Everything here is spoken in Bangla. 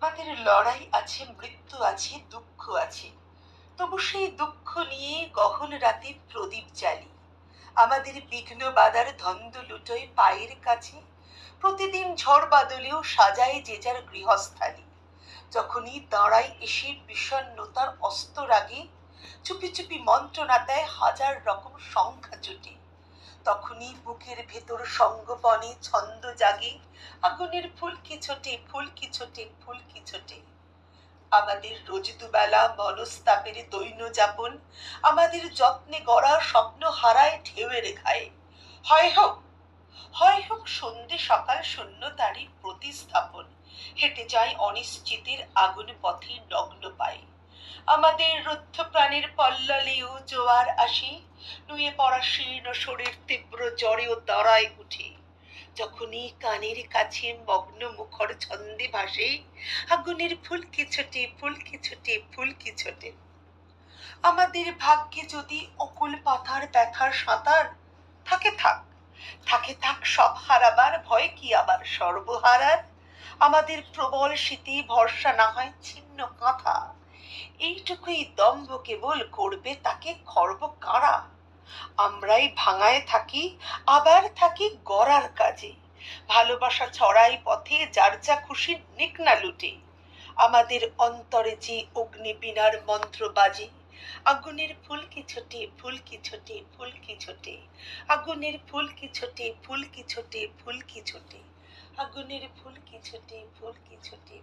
আমাদের লড়াই আছে, মৃত্যু আছে, দুঃখ আছে। তবু সেই দুঃখ নিয়ে গহন রাতে প্রদীপ জ্বালি। আমাদের বিঘ্ন বাধার ধন্দ লুটোয় পায়ের কাছে। প্রতিদিন ঝড় বাদলেও সাজায় যে যার গৃহস্থালি। যখনই দাঁড়াই এসে বিষণ্ণতার অস্তরাগে, চুপি চুপি মন্ত্রণা দেয় হাজার রকম সংখ্যা জুটে। তখনই বুকের ভেতর সঙ্গোপনে ছন্দ জাগে, আগুনের ফুলকি ছোটে, ফুলকি ছোটে, ফুলকি ছোটে। আমাদের রোজ দুবেলা মনস্তাপের দৈন্য যাপন, আমাদের যত্নে গড়া স্বপ্ন হারায় ঢেউয়ের ঘায়ে। হয় হোক, হয় হোক সন্ধে সকাল শূন্য তারই প্রতিস্থাপন। হেঁটে যায় অনিশ্চিতের আগুন পথে নগ্ন পায়ে। আমাদের রুদ্ধ প্রাণের পল্ললেও জোয়ার আসে, নুয়ে পড়া শীর্ণ শরীর তীব্র জ্বরেও দাঁড়ায় উঠে। যখনই কানের কাছে মগ্ন মুখর ছন্দে ভাসে, আগুনের ফুলকি ছোটে, ফুলকি ছোটে, ফুলকি ছোটে। আমাদের ভাগ্যে যদি অকুল পাথার ব্যথার সাঁতার থাকে, থাক, থাকে থাক সব হারাবার ভয় কি আবার সর্বহারার। আমাদের প্রবল শীতে ভরসা না হয় ছিন্ন কাঁথা, এইটুকুই দম্ভ কেবল করবে তাকে খর্ব কারা। আমরাই ভাঙায় থাকি, আবার থাকি গড়ার কাজে। ভালোবাসা ছড়াই পথে, যার যা খুশি নিক না লুটে। আমাদের অন্তরে যে অগ্নি বীণার মন্ত্র বাজে, আগুনের ফুলকি ছোটে, ফুলকি ছোটে, ফুলকি ছোটে। আগুনের ফুলকি ছোটে, ফুলকি ছোটে, ফুলকি ছোটে। আগুনের ফুলকি ছোটে, ফুলকি ছোটে।